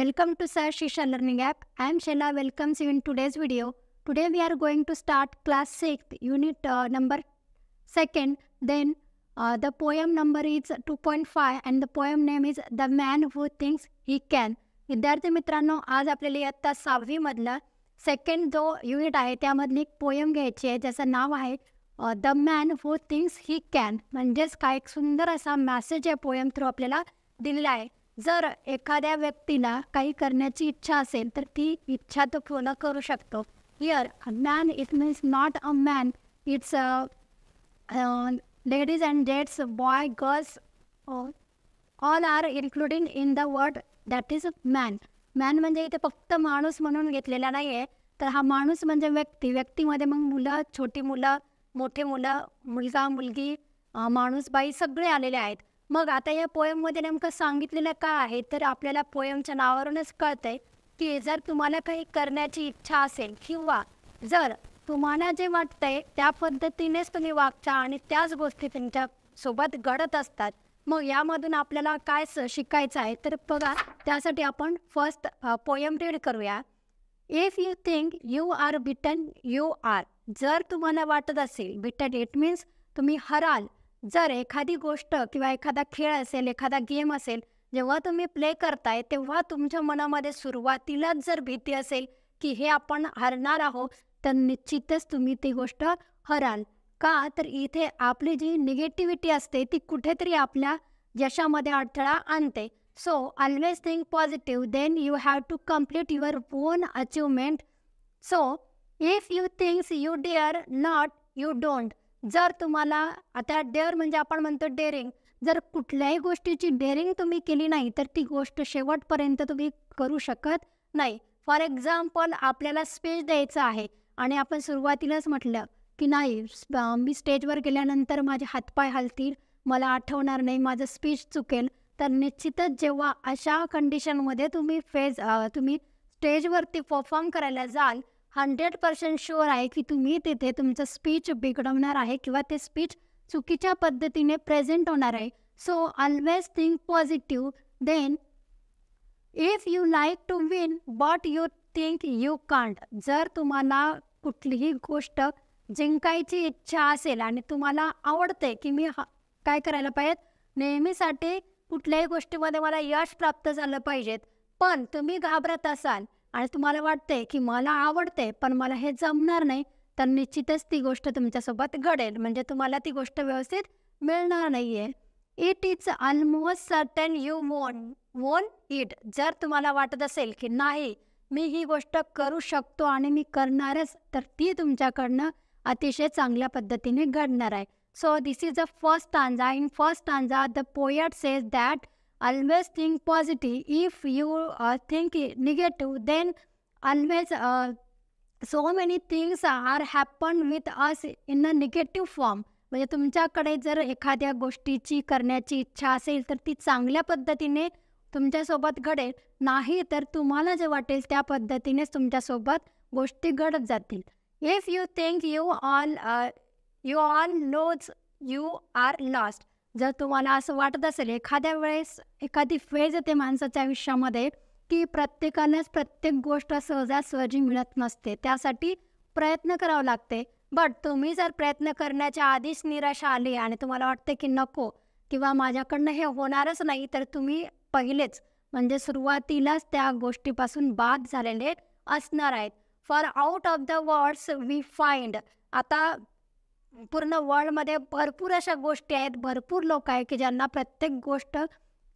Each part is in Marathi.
Welcome to Sir Shisha Learning App. I am Sheila. Welcomes you in today's video. Today we are going to start class 6, unit number 2nd. Then the poem number is 2.5 and the poem name is The Man Who Thinks He Can. विद्यार्थी मित्रांनो, आज आपल्याला इयत्ता 6वी मधला सेकंड जो युनिट आहे त्यामधली एक पोयम घ्यायची आहे ज्याचं नाव आहे the man who thinks he can. म्हणजेच काय एक सुंदर असा मेसेज या पोयम थ्रू आपल्याला दिलेला आहे. जर एखाद्या व्यक्तीला काही करण्याची इच्छा असेल तर ती इच्छा तो पूर्ण करू शकतो. Here man it means not a man, it's ladies and gents, boy, girls, all are including in the word that is man. Man म्हणजे इथे फक्त माणूस म्हणून घेतलेला नाही आहे, तर हा माणूस म्हणजे व्यक्ती. व्यक्तीमध्ये मग मुलं, छोटी मुलं, मोठे मुलं, मुलगा, मुलगी, माणूस, बाई सगळे आलेले आहेत. मग आता या पोयममध्ये नेमकं सांगितलेलं काय आहे तर आपल्याला पोयमच्या नावावरूनच कळतं आहे की जर तुम्हाला काही करण्याची इच्छा असेल किंवा जर तुम्हाला जे वाटतंय त्या पद्धतीनेच तुम्ही वागता आणि त्याच गोष्टी तुमच्यासोबत घडत असतात, मग यामधून आपल्याला काय शिकायचं आहे तर बघा. त्यासाठी आपण फर्स्ट पोयम रीड करूया. If you think you are beaten you are. जर तुम्हाला वाटत असेल, बिटन इट मीन्स तुम्ही हराल. जर एखादी गोष्ट किंवा एखादा खेळ असेल, एखादा गेम असेल, जेव्हा तुम्ही प्ले करताय तेव्हा तुमच्या मनामध्ये सुरुवातीलाच जर भीती असेल की हे आपण हरणार आहोत तर निश्चितच तुम्ही ती गोष्ट हराल. का तर इथे आपली जी निगेटिव्हिटी असते ती कुठेतरी आपल्या यशामध्ये अडथळा आणते. So always think positive, then you have to complete your own achievement. So if you thinks you dare not, you don't. जर तुम्हाला आता डेअर म्हणजे आपण म्हणतो डेअरिंग, जर कुठल्याही गोष्टीची डेअरिंग तुम्ही केली नाही तर ती गोष्ट शेवटपर्यंत तुम्ही करू शकत नाही. फॉर एक्झाम्पल, आपल्याला स्पीच द्यायचं आहे आणि आपण सुरुवातीलाच म्हटलं की नाही, मी स्टेजवर गेल्यानंतर माझे हातपाय हलतील, मला आठवणार नाही, माझं स्पीच चुकेल, तर निश्चितच जेव्हा अशा कंडिशनमध्ये तुम्ही स्टेजवरती परफॉर्म करायला जाल, 100% शुअर आहे की तुम्ही तिथे तुमचं स्पीच बिघडवणार आहे किंवा ते स्पीच चुकीच्या पद्धतीने प्रेझेंट होणार आहे. So always think positive. Then if you like to win but you think you can't. जर तुम्हाला कुठलीही गोष्ट जिंकायची इच्छा असेल आणि तुम्हाला आवडते की मी काय करायला पाहिजे, नेहमीसाठी कुठल्याही गोष्टीमध्ये मला यश प्राप्त झालं पाहिजेत, पण तुम्ही घाबरत असाल आणि तुम्हाला वाटते की मला आवडते पण मला हे जमणार नाही, तर निश्चितच ती गोष्ट तुमच्यासोबत घडेल, म्हणजे तुम्हाला ती गोष्ट व्यवस्थित मिळणार नाही आहे. It is almost certain you won't it. जर तुम्हाला वाटत असेल की नाही मी ही गोष्ट करू शकतो आणि मी करणारच, तर ती तुमच्याकडनं अतिशय चांगल्या पद्धतीने घडणार आहे. So this is the first stanza. In first stanza the poet says that always think positive. If you think negative, then always so many things are happen with us in a negative form. म्हणजे तुमच्याकडे जर एखाद्या गोष्टीची करण्याची इच्छा असेल तर ती चांगल्या पद्धतीने तुमच्यासोबत घडेल, नाही तर तुम्हाला जे वाटेल त्या पद्धतीनेच तुमच्यासोबत गोष्टी घडत जातील. If you think you all knows you are lost. जर तुम्हाला असं वाटत असेल, एखाद्या वेळेस एखादी फेज येते माणसाच्या आयुष्यामध्ये की प्रत्येकालाच प्रत्येक गोष्ट सहजासहजी मिळत नसते, त्यासाठी प्रयत्न करावं लागते. बट तुम्ही जर प्रयत्न करण्याच्या आधीच निराशा आली आणि तुम्हाला वाटते की नको किंवा माझ्याकडनं हे होणारच नाही, तर तुम्ही पहिलेच म्हणजे सुरुवातीलाच त्या गोष्टीपासून बाद झालेले असणार आहेत. For out of the words we find. आता पूर्ण वर्ल्डमध्ये भरपूर अशा गोष्टी आहेत, भरपूर लोक आहेत की ज्यांना प्रत्येक गोष्ट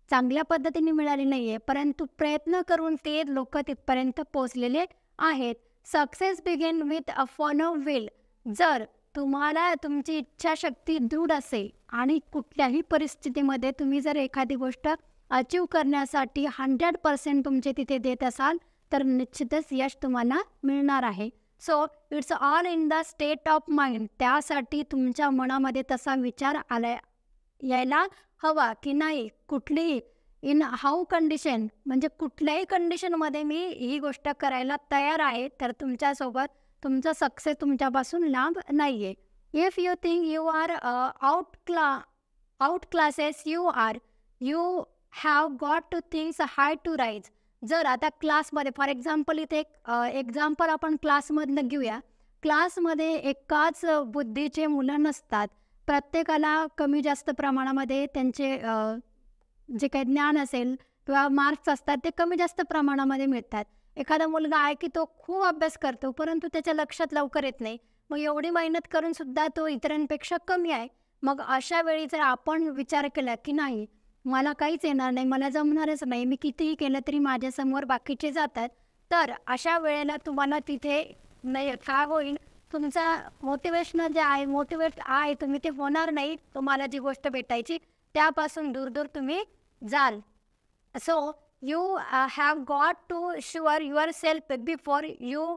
चांगल्या पद्धतीने मिळाली नाही आहे, परंतु प्रयत्न करून ते लोक तिथपर्यंत पोचलेले आहेत. Success begin with a firm will. जर तुम्हाला तुमची इच्छाशक्ती दृढ असेल आणि कुठल्याही परिस्थितीमध्ये तुम्ही जर एखादी गोष्ट अचीव करण्यासाठी 100% तुमचे तिथे देत असाल तर निश्चितच यश तुम्हाला मिळणार आहे. So it's all in the state of mind. त्यासाठी तुमच्या मनामध्ये तसा विचार यायला हवा की नाही, कुठलीही इन हाऊ कंडिशन, म्हणजे कुठल्याही कंडिशनमध्ये मी ही गोष्ट करायला तयार आहे, तर तुमच्यासोबत तुमचा सक्सेस तुमच्यापासून लांब नाही आहे. If you think you are out classes you are, you have got to things high to rise. जर आता क्लासमध्ये फॉर एक्झाम्पल इथे एक एक्झाम्पल आपण क्लासमधलं घेऊया. क्लासमध्ये एकाच बुद्धीचे मुलं नसतात. प्रत्येकाला कमी जास्त प्रमाणामध्ये त्यांचे जे काही ज्ञान असेल किंवा मार्क्स असतात ते कमी जास्त प्रमाणामध्ये मिळतात. एखादा मुलगा आहे की तो खूप अभ्यास करतो, परंतु त्याच्या लक्षात लवकर येत नाही. मग एवढी मेहनत करून सुद्धा तो इतरांपेक्षा कमी आहे. मग अशा वेळी जर आपण विचार केला की नाही, मला काहीच येणार नाही, मला जमणारच नाही, मी कितीही केलं तरी माझ्यासमोर बाकीचे जातात, तर अशा वेळेला तुम्हाला तिथे नाही काय होईल, तुमचा मोटिवेशन जे आहे, मोटिवेट आहे तुम्ही, ते होणार नाही. तुम्हाला जी गोष्ट भेटायची त्यापासून दूर दूर तुम्ही जाल. So you have got to sure yourself before you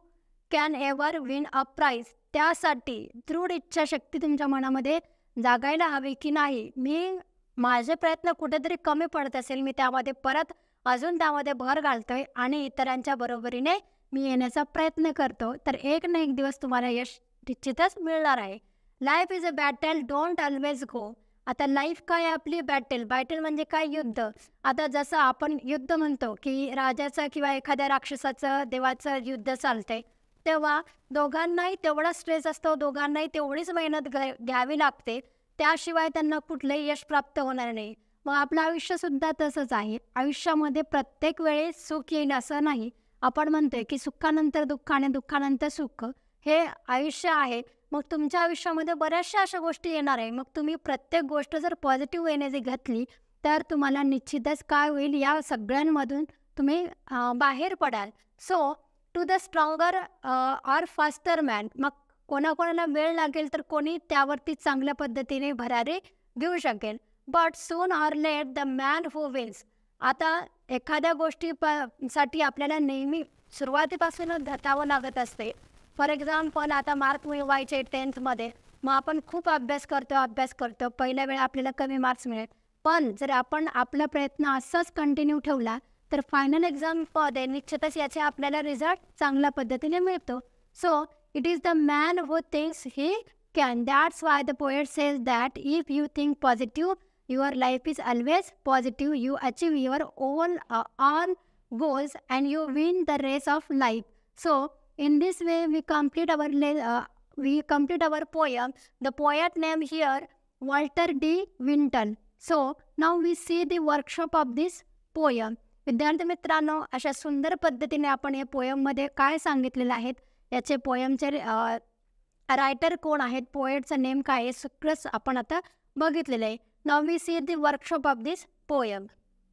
can ever win a prize. त्यासाठी दृढ इच्छाशक्ती तुमच्या मनामध्ये जागायला हवी की नाही, मी माझे प्रयत्न कुठेतरी कमी पडत असेल, मी त्यामध्ये परत अजून त्यामध्ये भर घालतोय आणि इतरांच्या बरोबरीने मी येण्याचा प्रयत्न करतो, तर एक ना एक दिवस तुम्हाला यश निश्चितच मिळणार आहे. Life is a battle, don't always go. आता लाईफ काय आहे आपली? बॅटल. बॅटल म्हणजे काय? युद्ध. आता जसं आपण युद्ध म्हणतो की राजाचं किंवा एखाद्या राक्षसाचं देवाचं युद्ध चालतंय, तेव्हा दोघांनाही तेवढा स्ट्रेस असतो, दोघांनाही तेवढीच मेहनत घ्यावी लागते, त्याशिवाय त्यांना कुठलंही यश प्राप्त होणार नाही. मग आपलं आयुष्यसुद्धा तसंच आहे. आयुष्यामध्ये प्रत्येक वेळेस सुख येईल असं नाही. आपण म्हणतोय की सुखानंतर दुःख आणि दुःखानंतर सुख, हे आयुष्य आहे. मग तुमच्या आयुष्यामध्ये बऱ्याचशा अशा गोष्टी येणार आहे. मग तुम्ही प्रत्येक गोष्ट जर पॉझिटिव्ह एनर्जी घेतली, तर तुम्हाला निश्चितच काय होईल, या सगळ्यांमधून तुम्ही बाहेर पडाल. So to the stronger or faster man. मग कोणाकोणाला वेळ लागेल, तर कोणी त्यावरती चांगल्या पद्धतीने भरारी घेऊ शकेल. But soon or let the man who wins. आता एखाद्या साठी आपल्याला नेहमी सुरुवातीपासूनच धतावं लागत असते. फॉर एक्झाम्पल आता मार्क मिळवायचे 10thमध्ये, मग आपण खूप अभ्यास करतो. पहिल्या वेळा आपल्याला कमी मार्क्स मिळेल, पण जर आपण आपला प्रयत्न असंच कंटिन्यू ठेवला, तर फायनल एक्झाममध्ये निश्चितच याचे आपल्याला रिझल्ट चांगल्या पद्धतीने मिळतो. So it is the man who thinks he can. That's why the poet says that if you think positive, your life is always positive. You achieve your on on goals and you win the race of life. So in this way we complete our poem. The poet name here Walter D. Winton. So now we see the workshop of this poem. विद्यार्थी मित्रांनो, अशा सुंदर पद्धतीने आपण या पोयममध्ये काय सांगितलेलं आहे, याचे पोयमचे रायटर कोण आहेत, पोएटचं नेम काय आहे, सगळंच आपण आता बघितलेलं आहे. नाव we see the workshop of this poem.